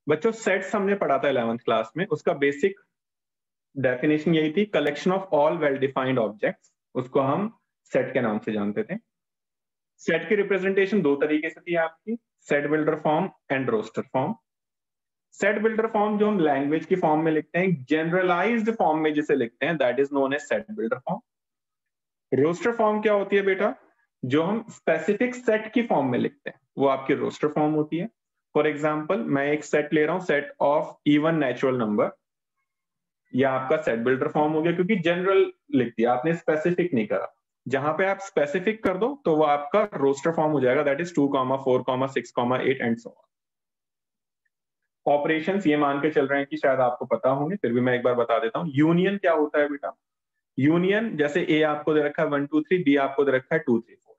बच्चों सेट्स हमने पढ़ा था 11th क्लास में, उसका बेसिक डेफिनेशन यही थी, collection of all well defined objects, उसको हम सेट के नाम से जानते थे। सेट की रिप्रेजेंटेशन दो तरीके से थी आपकी, set builder form and roster form. Set builder form जो हम लैंग्वेज की फॉर्म में लिखते हैं, जनरलाइज्ड फॉर्म में जिसे लिखते हैं, that is known as set builder form. Roster form क्या होती है बेटा? जो हम स्पेसिफिक सेट की फॉर्म में लिखते हैं वो आपकी रोस्टर फॉर्म होती है। फॉर एग्जाम्पल मैं एक सेट ले रहा हूं, set of even natural number, या आपका सेट बिल्डर फॉर्म हो गया, क्योंकि जनरल लिख दिया आपने, स्पेसिफिक नहीं करा। जहां पे आप स्पेसिफिक कर दो तो वो आपका रोस्टर फॉर्म हो जाएगा, that is 2, 4, 6, 8 and so on. Operations ये मान के चल रहे हैं कि शायद आपको पता होंगे, फिर भी मैं एक बार बता देता हूं। यूनियन क्या होता है बेटा? यूनियन जैसे ए आपको दे रखा है 1 2 3, बी आपको दे रखा है 2 3 4,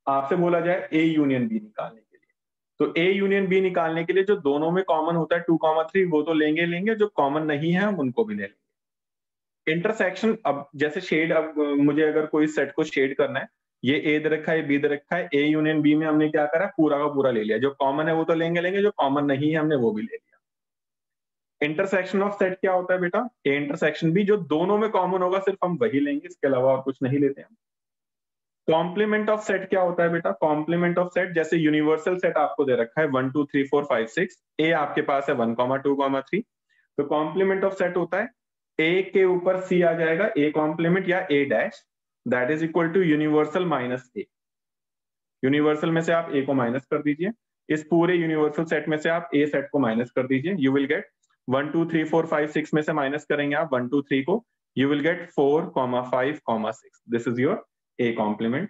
आपसे बोला जाए ए यूनियन बी निकालने के लिए, तो ए यूनियन बी निकालने के लिए जो दोनों में कॉमन होता है 2, 3 वो तो लेंगे, जो कॉमन नहीं है हम उनको भी ले लेंगे। इंटरसेक्शन, अब जैसे शेड, अब मुझे अगर कोई सेट को शेड करना है, ये ए दे रखा है, बी दे रखा है, ए यूनियन बी में हमने क्या करा, पूरा का पूरा ले लिया, जो कॉमन है वो तो लेंगे, जो कॉमन नहीं है हमने वो भी ले लिया। इंटरसेक्शन ऑफ सेट क्या होता है बेटा? ए इंटरसेक्शन बी, जो दोनों में कॉमन होगा सिर्फ हम वही लेंगे, इसके अलावा और कुछ नहीं लेते हम। कॉम्प्लीमेंट ऑफ सेट क्या होता है बेटा? कॉम्प्लीमेंट ऑफ सेट, जैसे यूनिवर्सल सेट आपको दे रखा है 1 2 3 4 5 6, ए आपके पास है 1 2 3, तो कॉम्प्लीमेंट ऑफ सेट होता है ए के ऊपर सी आ जाएगा, ए कॉम्प्लीमेंट या A dash, that is equal to universal minus A. Universal में से आप ए को माइनस कर दीजिए, इस पूरे यूनिवर्सल सेट में से आप ए सेट को माइनस कर दीजिए, यू विल गेट 1 2 3 4 5 6 में से माइनस करेंगे आप 1 2 3 को, you will get 4 5 6, this is your A complement.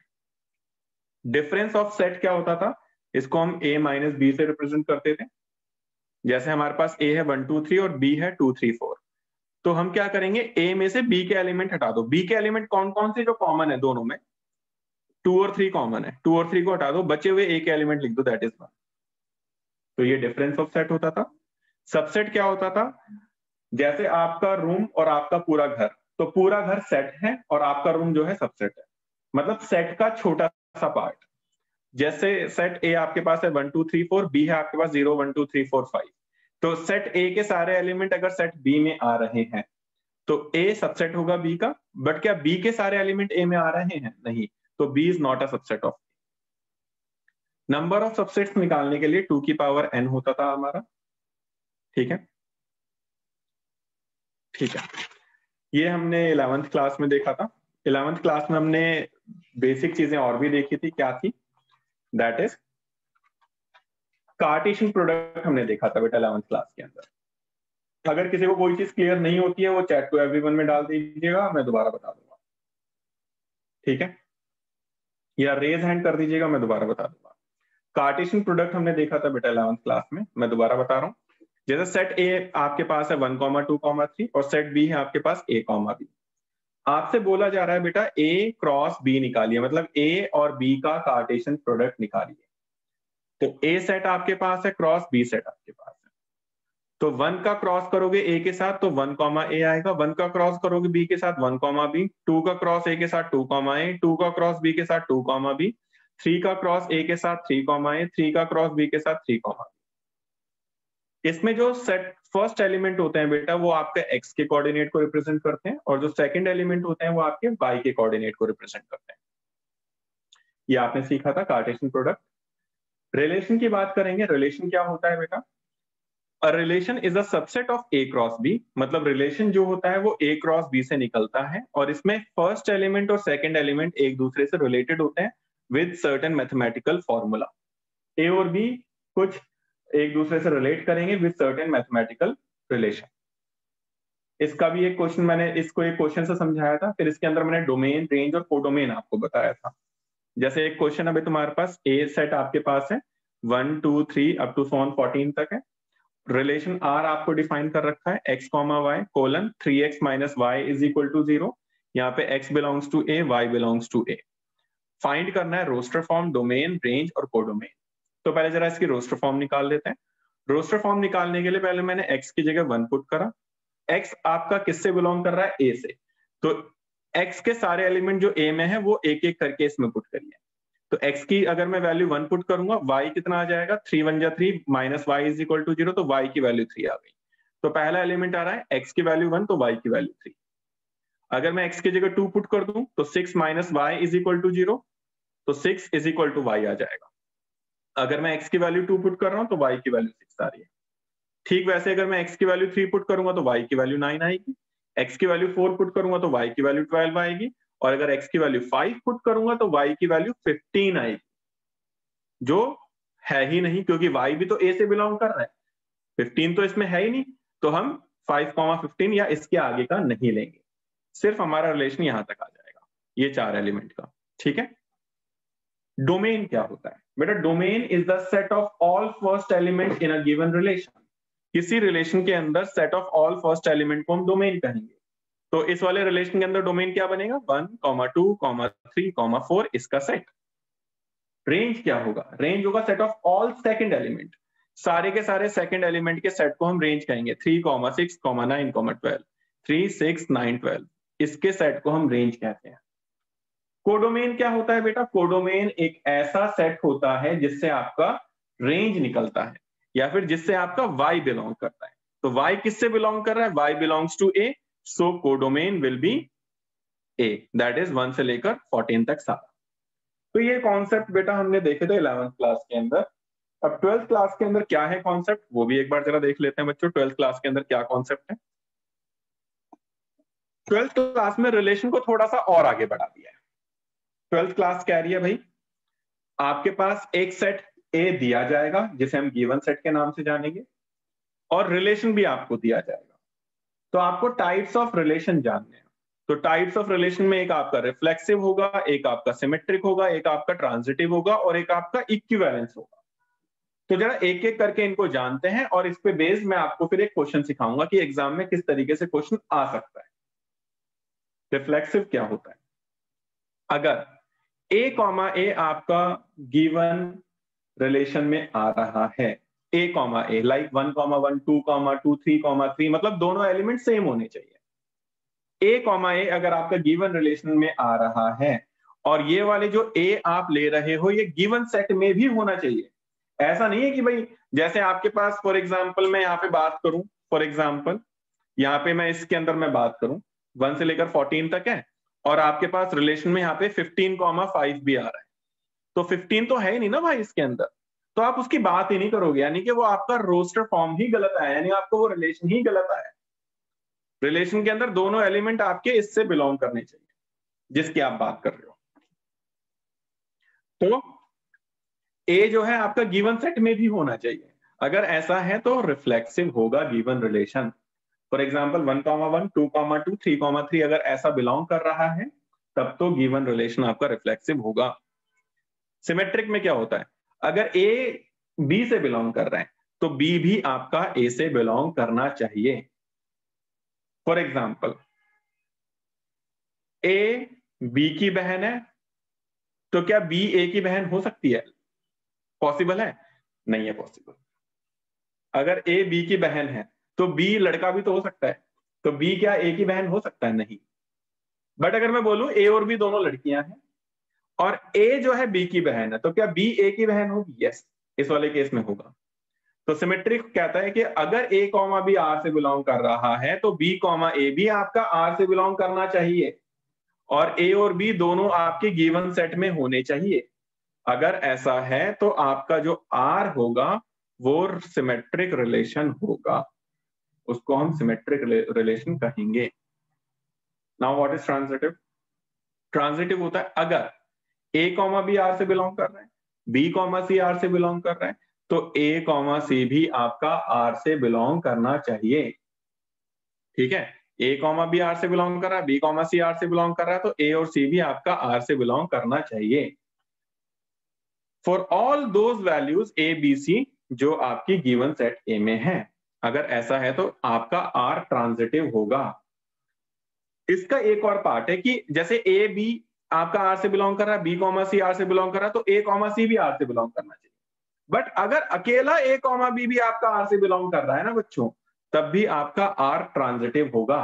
Difference of set क्या होता था? इसको हम a माइनस बी से रिप्रेजेंट करते थे। जैसे हमारे पास a है 1 2 3 और b है 2 3 4, तो हम क्या करेंगे, a में से b के एलिमेंट हटा दो। b के एलिमेंट कौन कौन से जो कॉमन है दोनों में? 2 और 3 कॉमन है, 2 और 3 को हटा दो, बचे हुए a के एलिमेंट लिख दो, दैट इज 1। तो ये डिफरेंस ऑफ सेट होता था। सबसेट क्या होता था? जैसे आपका रूम और आपका पूरा घर, तो पूरा घर सेट है और आपका रूम जो है सबसेट है, मतलब सेट का छोटा सा पार्ट। जैसे सेट ए आपके पास है 1 2 3 4, बी है आपके पास 0 1 2 3 4 5, तो सेट ए के सारे एलिमेंट अगर सेट बी में आ रहे हैं तो ए सबसेट होगा बी का, बट क्या बी के सारे एलिमेंट ए में आ रहे हैं? नहीं, तो B is not a subset of. Number of subsets निकालने के लिए 2 की पावर n होता था हमारा, ठीक है? ठीक है, ये हमने 11th क्लास में देखा था। 11th क्लास में हमने बेसिक चीजें और भी देखी थी, क्या थी? दैट इज कार्टेशियन प्रोडक्ट हमने देखा था बेटा 11th क्लास के अंदर। अगर किसी को कोई चीज क्लियर नहीं होती है वो चैट टू एवरीवन में डाल दीजिएगा, मैं दोबारा बता दूंगा, ठीक है? या रेज हैंड कर दीजिएगा, मैं दोबारा बता दूंगा। कार्टेशियन प्रोडक्ट हमने देखा था बेटा 11th क्लास में, मैं दोबारा बता रहा हूँ। जैसे सेट ए आपके पास है 1 2 3 और सेट बी है आपके पास a बी। आपसे बोला जा रहा है बेटा a क्रॉस b निकालिए, मतलब a और b का कार्टेशियन प्रोडक्ट निकालिए। तो a सेट आपके पास है, क्रॉस b सेट आपके पास है, तो 1 का क्रॉस करोगे a के साथ तो 1 a आएगा, 1 का क्रॉस करोगे b के साथ 1 b, 2 का क्रॉस a के साथ 2 a, 2 का क्रॉस b के साथ 2 b, 3 का क्रॉस a के साथ 3 a, 3 का क्रॉस b के साथ 3 b। इसमें जो सेट फर्स्ट एलिमेंट होते हैं बेटा वो आपके x के कोऑर्डिनेट को रिप्रेजेंट करते हैं, और जो सेकंड एलिमेंट होते हैं वो आपके y के कोऑर्डिनेट को रिप्रेजेंट करते हैं। ये आपने सीखा था कार्टेशियन प्रोडक्ट। रिलेशन की बात करेंगे, रिलेशन क्या होता है बेटा? A relation is a subset of A cross B, मतलब रिलेशन जो होता है वो A क्रॉस B से निकलता है, और इसमें फर्स्ट एलिमेंट और सेकंड एलिमेंट एक दूसरे से रिलेटेड होते हैं with certain mathematical formula. A और B कुछ एक दूसरे से रिलेट करेंगे विद सर्टेन मैथमेटिकल रिलेशन। इसका भी एक क्वेश्चन, मैंने इसको एक क्वेश्चन से समझाया था, फिर इसके अंदर मैंने डोमेन, रेंज और कोडोमेन आपको बताया था। जैसे एक क्वेश्चन अभी तुम्हारे पास A सेट आपके पास है 1 2 3 अप टू 14 तक है, रिलेशन R आपको डिफाइन कर रखा है x y colon 3x minus y is equal to 0, यहाँ पे x belongs to a, y belongs to a। Find करना है रोस्टर फॉर्म, डोमेन, रेंज और कोडोमेन। तो पहले जरा इसकी रोस्टर फॉर्म निकाल लेते हैं। रोस्टर फॉर्म निकालने के लिए पहले मैंने x की जगह 1 पुट करा। x आपका किससे बिलोंग कर रहा है? a से, तो x के सारे एलिमेंट जो a में है वो एक एक करके इसमें पुट करिए। तो x की अगर मैं वैल्यू 1 पुट करूंगा, y कितना आ जाएगा, 3 1 जा 3 minus y is equal to 0, तो y की वैल्यू 3 आ गई। तो पहला एलिमेंट आ रहा है x की वैल्यू 1 तो y की वैल्यू 3। अगर मैं x की जगह 2 पुट कर दूं तो 6 minus y is equal to 0, तो 6 इज इक्वल टू y आ जाएगा। अगर मैं x की वैल्यू 2 पुट कर रहा हूं तो y की वैल्यू 6 आ रही है। ठीक वैसे अगर मैं x की वैल्यू 3 पुट करूंगा तो y की वैल्यू 9 आएगी, x की वैल्यू 4 पुट करूंगा तो y की वैल्यू 12 आएगी, और अगर x की वैल्यू 5 पुट करूंगा तो y की वैल्यू 15 आएगी, जो है ही नहीं क्योंकि y भी तो a से बिलोंग कर रहा है, 15 तो इसमें है ही नहीं, तो हम 5,15 या इसके आगे का नहीं लेंगे, सिर्फ हमारा रिलेशन यहां तक आ जाएगा, ये 4 एलिमेंट का। ठीक है। डोमेन क्या होता है बेटा? Domain is the set of all first element in a given relation. किसी रिलेशन के अंदर set of all first element को हम डोमेन कहेंगे। तो इस वाले रिलेशन के अंदर डोमेन क्या बनेगा? 1, 2, 3, 4 इसका सेट। रेंज क्या होगा? रेंज होगा set of all second element, सारे के सारे सेकंड एलिमेंट के सेट को हम रेंज कहेंगे। 3, 6, 9, 12, 3, 6, 9, 12 इसके सेट को हम रेंज कहते हैं। कोडोमेन क्या होता है बेटा? कोडोमेन एक ऐसा सेट होता है जिससे आपका रेंज निकलता है, या फिर जिससे आपका y बिलोंग करता है। तो y किससे बिलोंग कर रहा है? y belongs to a, so codomain will be a, that is 1 से लेकर 14 तक सारा। तो ये कॉन्सेप्ट बेटा हमने देखे थे 11th क्लास के अंदर। अब 12th क्लास के अंदर क्या है कॉन्सेप्ट, वो भी एक बार जरा देख लेते हैं बच्चों। 12th क्लास के अंदर क्या कॉन्सेप्ट है? 12th क्लास में रिलेशन को थोड़ा सा और आगे बढ़ा दिया है। 12th क्लास कह रही है भाई आपके पास एक सेट A दिया जाएगा जिसे हम गिवन सेट के नाम से जानेंगे, और रिलेशन भी आपको दिया जाएगा। तो आपको टाइप्स ऑफ रिलेशन जानने हैं। तो टाइप्स ऑफ रिलेशन में एक आपका रिफ्लेक्सिव होगा, एक आपका सिमेट्रिक होगा, एक आपका ट्रांजिटिव होगा, और एक आपका इक्विवेलेंस होगा। तो जरा एक एक करके इनको जानते हैं, और इस पे बेस्ड मैं आपको फिर एक क्वेश्चन सिखाऊंगा कि एग्जाम में किस तरीके से क्वेश्चन आ सकता है। रिफ्लेक्सिव क्या होता है? अगर a, आपका गिवन रिलेशन में आ रहा है, a, लाइक 1, 1, 2, 2, 3, 3, मतलब दोनों एलिमेंट सेम होने चाहिए। a, अगर आपका गिवन रिलेशन में आ रहा है, और ये वाले जो a आप ले रहे हो ये गिवन सेट में भी होना चाहिए। ऐसा नहीं है कि भाई जैसे आपके पास फॉर एग्जांपल मैं यहाँ पे बात करूं, फॉर एग्जांपल यहाँ पे मैं इसके अंदर मैं बात करूं 1 से लेकर 14 तक है, और आपके पास रिलेशन में यहाँ पे 15,5 भी आ रहा है, तो 15 तो है ही नहीं ना भाई इसके अंदर, तो आप उसकी बात ही नहीं करोगे, यानी कि वो आपका रोस्टर फॉर्म ही गलत आया, यानी आपको वो रिलेशन ही गलत आया। रिलेशन के अंदर दोनों एलिमेंट आपके इससे बिलोंग करने चाहिए जिसकी आप बात कर रहे हो। तो ए जो है आपका गिवन सेट में भी होना चाहिए। अगर ऐसा है तो रिफ्लेक्सिव होगा गिवन रिलेशन। फॉर एग्जाम्पल 1, 1, 2, 2, 3, 3 अगर ऐसा बिलोंग कर रहा है तब तो गिवन रिलेशन आपका रिफ्लेक्सिव होगा। सिमेट्रिक में क्या होता है? अगर ए बी से बिलोंग कर रहा है तो बी भी आपका ए से बिलोंग करना चाहिए। फॉर एग्जाम्पल ए बी की बहन है, तो क्या बी ए की बहन हो सकती है? पॉसिबल है? नहीं है पॉसिबल। अगर ए बी की बहन है तो बी लड़का भी तो हो सकता है, तो बी क्या ए की बहन हो सकता है? नहीं। बट अगर मैं बोलूं ए और बी दोनों लड़कियां हैं और ए जो है बी की बहन है, तो क्या बी ए की बहन होगी? यस, इस वाले केस में होगा। तो सिमेट्रिक कहता है कि अगर ए कॉमा बी आर से बिलोंग कर रहा है तो बी कॉमा ए भी आपका आर से बिलोंग करना चाहिए, और ए और बी दोनों आपके गिवन सेट में होने चाहिए। अगर ऐसा है तो आपका जो आर होगा वो सिमेट्रिक रिलेशन होगा, उसको हम सिमेट्रिक रिलेशन कहेंगे। Now what is transitive? Transitive होता है अगर ए कॉमा बी आर से बिलोंग कर रहे हैं, बी कॉमा सी आर से बिलोंग कर रहे हैं, तो ए कॉमा सी भी आपका आर से बिलोंग करना चाहिए। ठीक है, ए कॉमा बी आर से बिलोंग कर रहा है, बी कॉमा सी आर से बिलोंग कर रहा है, तो ए और सी भी आपका आर से बिलोंग करना चाहिए for all those values A B C जो आपकी गिवन सेट ए में है। अगर ऐसा है तो आपका आर ट्रांजिटिव होगा। इसका एक और पार्ट है कि जैसे ए बी आपका आर से बिलोंग कर रहा है, बी कॉमा सी आर से बिलोंग कर रहा है, तो ए कॉमा सी भी आर से बिलोंग करना चाहिए। बट अगर अकेला ए कॉमा बी भी आपका आर से बिलोंग कर रहा है ना बच्चों, तब भी आपका आर ट्रांजिटिव होगा।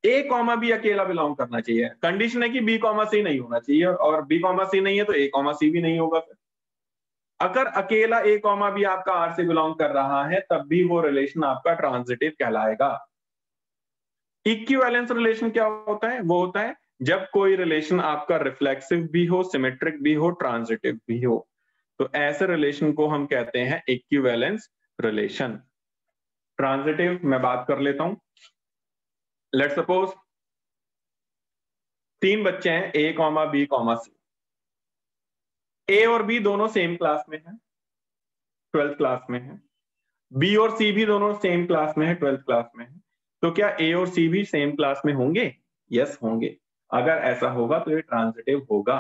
ए कॉमा बी अकेला बिलोंग करना चाहिए। कंडीशन है कि बी कॉमा सी नहीं होना चाहिए, और बी कॉमा सी नहीं है तो ए कॉमा सी भी नहीं होगा। फिर अगर अकेला ए कॉमा बी आपका आर से बिलोंग कर रहा है तब भी वो रिलेशन आपका ट्रांजिटिव कहलाएगा। इक्विवेलेंस रिलेशन क्या होता है? वो होता है जब कोई रिलेशन आपका रिफ्लेक्सिव भी हो, सिमेट्रिक भी हो, ट्रांजिटिव भी हो, तो ऐसे रिलेशन को हम कहते हैं इक्विवेलेंस रिलेशन। ट्रांजिटिव मैं बात कर लेता हूं। लेट्स सपोज 3 बच्चे हैं, ए कॉमा बी कॉमा सी। ए और बी दोनों सेम क्लास में हैं, 12th क्लास में है। बी और सी भी दोनों सेम क्लास में है, 12th क्लास में है। तो क्या ए और सी भी सेम क्लास में होंगे? यस होंगे। अगर ऐसा होगा तो ये ट्रांजिटिव होगा।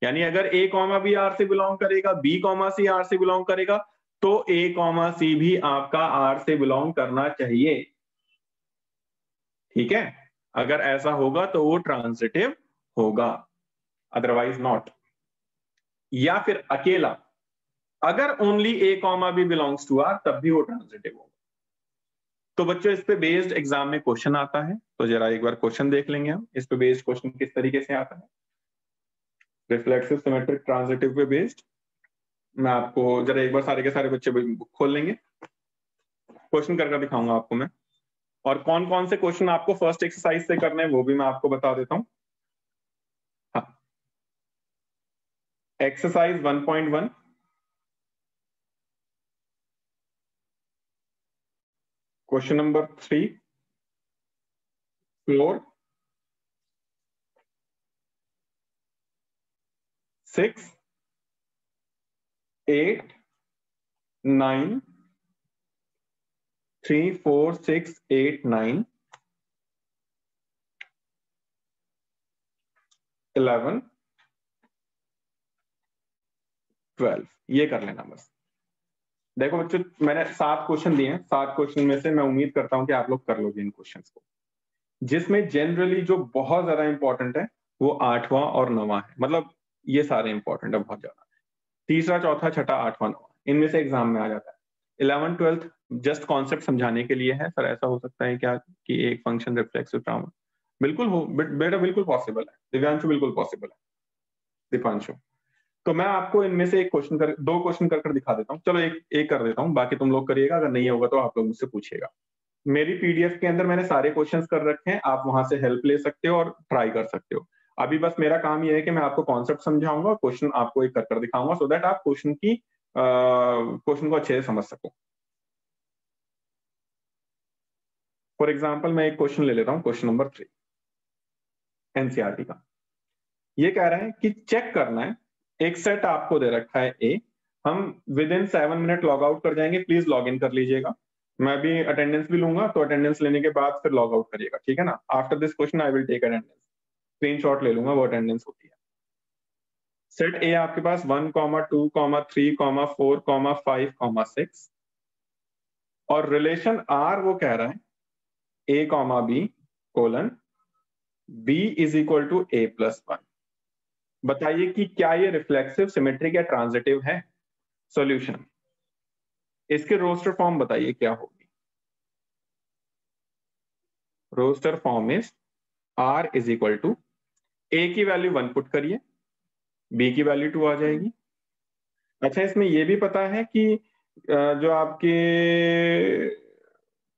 यानी अगर ए कॉमा बी आर से बिलोंग करेगा, बी कॉमा सी आर से बिलोंग करेगा, तो ए कॉमा सी भी आपका आर से बिलोंग करना चाहिए। ठीक है, अगर ऐसा होगा तो वो ट्रांजिटिव होगा, अदरवाइज नॉट। या फिर अकेला, अगर only A comma B belongs to R, तब भी वो ट्रांजिटिव होगा। तो बच्चों इस पे बेस्ड एग्जाम में क्वेश्चन आता है, तो जरा एक बार क्वेश्चन देख लेंगे हम। इस पे बेस्ड क्वेश्चन किस तरीके से आता है, रिफ्लेक्सिव सिमेट्रिक ट्रांजिटिव पे बेस्ड। मैं आपको जरा एक बार सारे के सारे बच्चे बुक खोल लेंगे, क्वेश्चन करके दिखाऊंगा आपको मैं। और कौन कौन से क्वेश्चन आपको फर्स्ट एक्सरसाइज से करने हैं वो भी मैं आपको बता देता हूं। हाँ, एक्सरसाइज 1.1, क्वेश्चन नंबर 3, 4, 6, 8, 9, 3, 4, 6, 8, 9, 11, 12, ये कर लेना बस। देखो बच्चों, मैंने 7 क्वेश्चन दिए हैं, 7 क्वेश्चन में से मैं उम्मीद करता हूं कि आप लोग कर लोगे इन क्वेश्चंस को। जिसमें जनरली जो बहुत ज्यादा इंपॉर्टेंट है वो 8वां और 9वां है, मतलब ये सारे इंपॉर्टेंट है बहुत ज्यादा। तीसरा, चौथा, छठा, 8वां, 9वां, इनमें से एग्जाम में आ जाता है। 11th 12th जस्ट कॉन्सेप्ट समझाने के लिए है। सर ऐसा हो सकता है क्या कि एक फंक्शन रिफ्लेक्सिव ट्रांस, बिल्कुल हो बेटा, बिल्कुल पॉसिबल है दिव्यांशु, बिल्कुल पॉसिबल है दीपांशु। तो मैं आपको इनमें से एक क्वेश्चन कर, 2 क्वेश्चन कर दिखा देता हूँ। चलो एक कर देता हूँ, बाकी तुम लोग करिएगा, अगर नहीं होगा तो आप लोग मुझसे पूछिएगा। मेरी पीडीएफ के अंदर मैंने सारे क्वेश्चंस कर रखे हैं, आप वहां से हेल्प ले सकते हो और ट्राई कर सकते हो। अभी बस मेरा काम यह है कि मैं आपको कॉन्सेप्ट समझाऊंगा, क्वेश्चन आपको एक कर दिखाऊंगा, सो दैट आप क्वेश्चन को अच्छे से समझ सको। फॉर एग्जाम्पल मैं एक क्वेश्चन ले लेता हूँ, क्वेश्चन नंबर 3 एनसीईआरटी का। ये कह रहे हैं कि चेक करना है, एक सेट आपको दे रखा है ए, हम with in 7 minute log out कर जाएंगे, प्लीज लॉग इन कर लीजिएगा। मैं भी अटेंडेंस भी लूंगा, तो अटेंडेंस लेने के बाद फिर लॉग आउट करिएगा, ठीक है ना। After this question I will take attendance, screenshot ले लूंगा, वो अटेंडेंस होती है। सेट ए आपके पास 1, 2, 3, 4, 5, 6, और रिलेशन आर वो कह रहा है A comma B colon B is equal to A plus 1। बताइए कि क्या ये रिफ्लेक्सिव, सिमेट्रिक या ट्रांजिटिव है। सॉल्यूशन, इसके रोस्टर फॉर्म बताइए क्या होगी। Roster form is R is equal to, A की वैल्यू 1 पुट करिए, बी की वैल्यू 2 आ जाएगी। अच्छा, इसमें ये भी पता है कि जो आपके,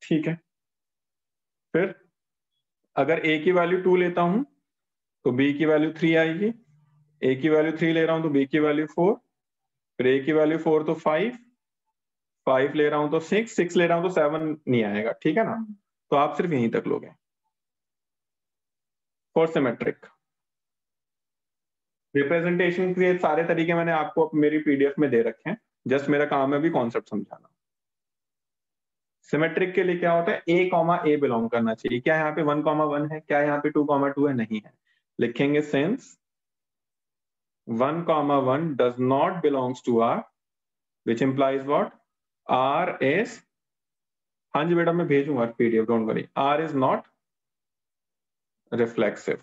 ठीक है, फिर अगर ए की वैल्यू 2 लेता हूं तो बी की वैल्यू 3 आएगी, ए की वैल्यू 3 ले रहा हूं तो बी की वैल्यू 4, फिर ए की वैल्यू 4 तो 5, 5 ले रहा हूं तो 6, 6 ले रहा हूं तो 7 नहीं आएगा, ठीक है ना। तो आप सिर्फ यहीं तक लोगे। फॉर सिमेट्रिक रिप्रेजेंटेशन के सारे तरीके मैंने आपको मेरी पीडीएफ में दे रखे हैं, जस्ट मेरा काम है भी कॉन्सेप्ट समझाना। सिमेट्रिक के लिए क्या होता है, ए कॉमा ए बिलोंग करना चाहिए। क्या यहाँ पे 1, 1 है, क्या यहाँ पे 2, 2 है, नहीं है। लिखेंगे since 1, 1 does not belongs to R, which implies what? R is, हाँ जी बेटा मैं भेजूंगा PDF, don't worry, R is not reflexive,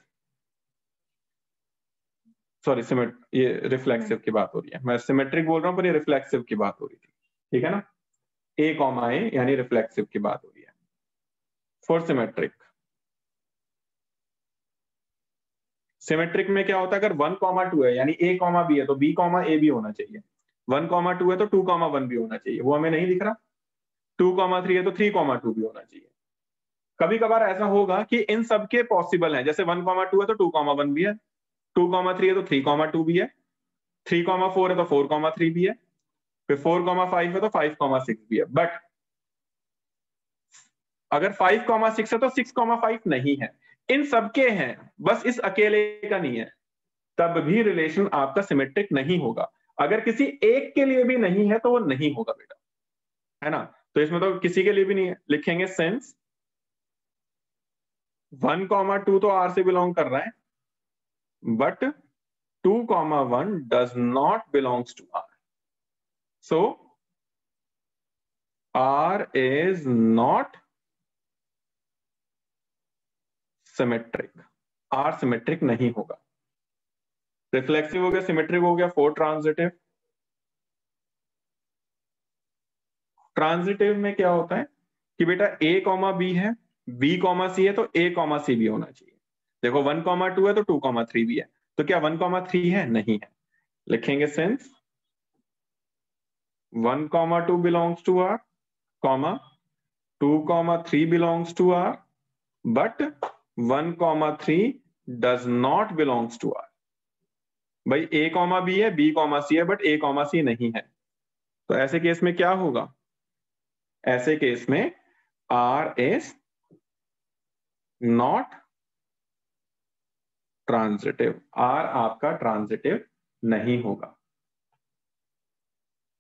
sorry ये रिफ्लेक्सिव की बात हो रही है, मैं सिमेट्रिक बोल रहा हूँ पर ये रिफ्लेक्सिव की बात हो रही थी, ठीक है ना। ए कॉमा ए यानी रिफ्लेक्सिव की बात हो रही है। फॉर सिमेट्रिक सिमेट्रिक में क्या होता है, अगर 1,2 है यानी a, b है तो b, a भी होना चाहिए। 1,2 है तो 2,1 भी होना चाहिए, वो हमें नहीं दिख रहा। 2,3 है तो 3,2 भी होना चाहिए। कभी कभार ऐसा होगा कि इन सबके पॉसिबल है, जैसे 1,2 है तो 2,1 भी है, 2,3 है तो 3,2 भी है, 3,4 है तो 4,3 भी है, फिर 4,5 है तो 5,6 भी है। बट अगर 5,6 है तो 6,5 नहीं है। इन सबके हैं, बस इस अकेले का नहीं है, तब भी रिलेशन आपका सिमेट्रिक नहीं होगा। अगर किसी एक के लिए भी नहीं है तो वो नहीं होगा बेटा, है ना। तो इसमें तो किसी के लिए भी नहीं है, लिखेंगे सिंस 1,2 तो R से बिलोंग कर रहा है, but 2,1 does not belongs to R. So R is not symmetric. R symmetric नहीं होगा। रिफ्लेक्सिव हो गया, सिमेट्रिक हो गया, 4 ट्रांजिटिव। ट्रांजिटिव में क्या होता है कि बेटा a, b है, b, c है तो a, c भी होना चाहिए। देखो 1,2 है तो 2,3 भी है, तो क्या 1,3 है? नहीं है। लिखेंगे since 1,2 belongs to R, 2,3 belongs to R, but 1,3 does not belongs to R. भाई a, b है, b, c है, बट a, c नहीं है। तो ऐसे केस में क्या होगा? ऐसे केस में R is not transitive, R आपका ट्रांजिटिव नहीं होगा।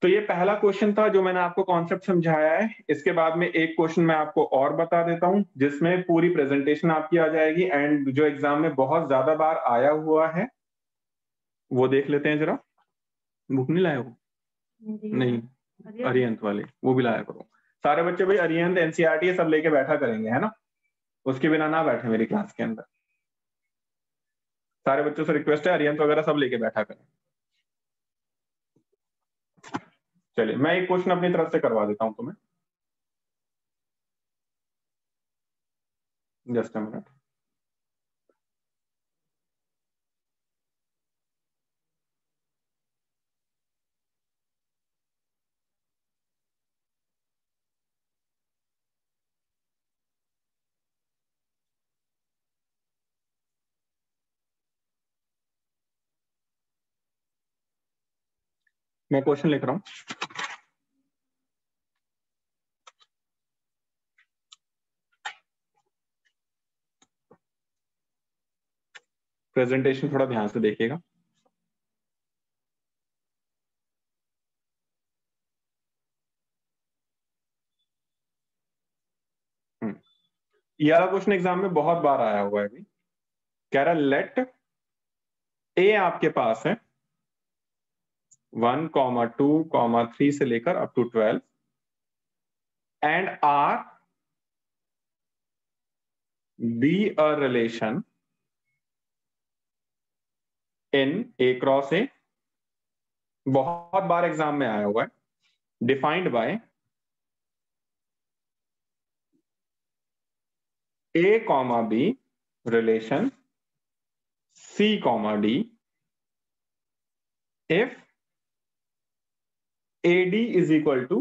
तो ये पहला क्वेश्चन था जो मैंने आपको कॉन्सेप्ट समझाया है। इसके बाद में एक क्वेश्चन मैं आपको और बता देता हूं जिसमें पूरी प्रेजेंटेशन आपकी आ जाएगी, एंड जो एग्जाम में बहुत ज्यादा बार आया हुआ है वो देख लेते हैं जरा। बुक नहीं लाए हो? नहीं, अरिहंत वाले वो भी लाया करो। सारे बच्चे भाई अरिहंत, एनसीईआरटी ये सब लेके बैठा करेंगे, है ना। उसके बिना ना बैठे मेरी क्लास के अंदर। सारे बच्चों से रिक्वेस्ट है, अरिहंत वगैरह सब लेके बैठा करें। चलिए मैं एक क्वेश्चन अपनी तरफ से करवा देता हूं तुम्हें, जस्ट अ मिनट। मैं क्वेश्चन लिख रहा हूं। प्रेजेंटेशन थोड़ा ध्यान से देखिएगा। ये वाला क्वेश्चन एग्जाम में बहुत बार आया हुआ है। अभी कह रहा लेट ए आपके पास है 1,2,3 से लेकर up to 12 and R be a relation in A cross A. बहुत बार एग्जाम में आया हुआ है। Defined by A comma B relation C comma D if AD is equal to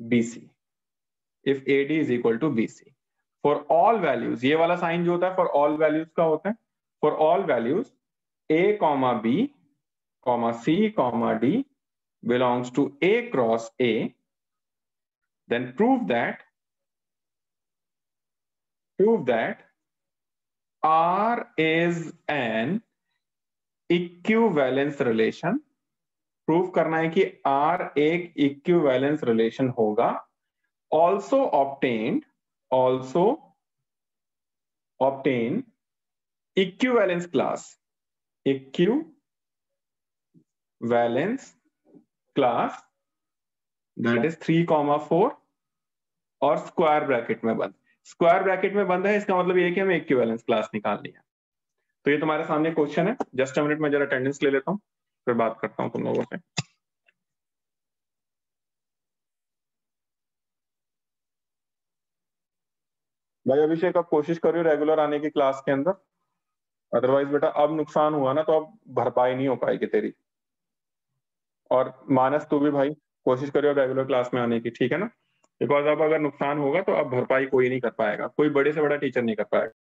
BC, if AD is equal to BC for all values। ये वाला sign जो होता है फॉर ऑल वैल्यूज का होता है। For all values A comma B comma C comma D belongs to A cross A, then prove that R is an equivalence relation। Prove करना है कि R एक इक्विवेलेंस रिलेशन होगा। also obtain equivalence class that is 3,4 और square bracket में बंद। Square bracket में बंद है, इसका मतलब ये है कि हमें इक्विवेलेंस क्लास निकालनी है। तो ये तुम्हारे सामने क्वेश्चन है। जस्ट अ मिनट में जरा अटेंडेंस ले लेता हूँ, फिर बात करता हूँ तुम लोगों से। भाई अभिषेक, आप कोशिश करियो रेगुलर आने की क्लास के अंदर। अदरवाइज बेटा अब नुकसान हुआ ना तो अब भरपाई नहीं हो पाएगी तेरी। और मानस तू भी भाई कोशिश करियो रेगुलर क्लास में आने की, ठीक है ना? बिकॉज अब अगर नुकसान होगा तो अब भरपाई कोई नहीं कर पाएगा, कोई बड़े से बड़ा टीचर नहीं कर पाएगा।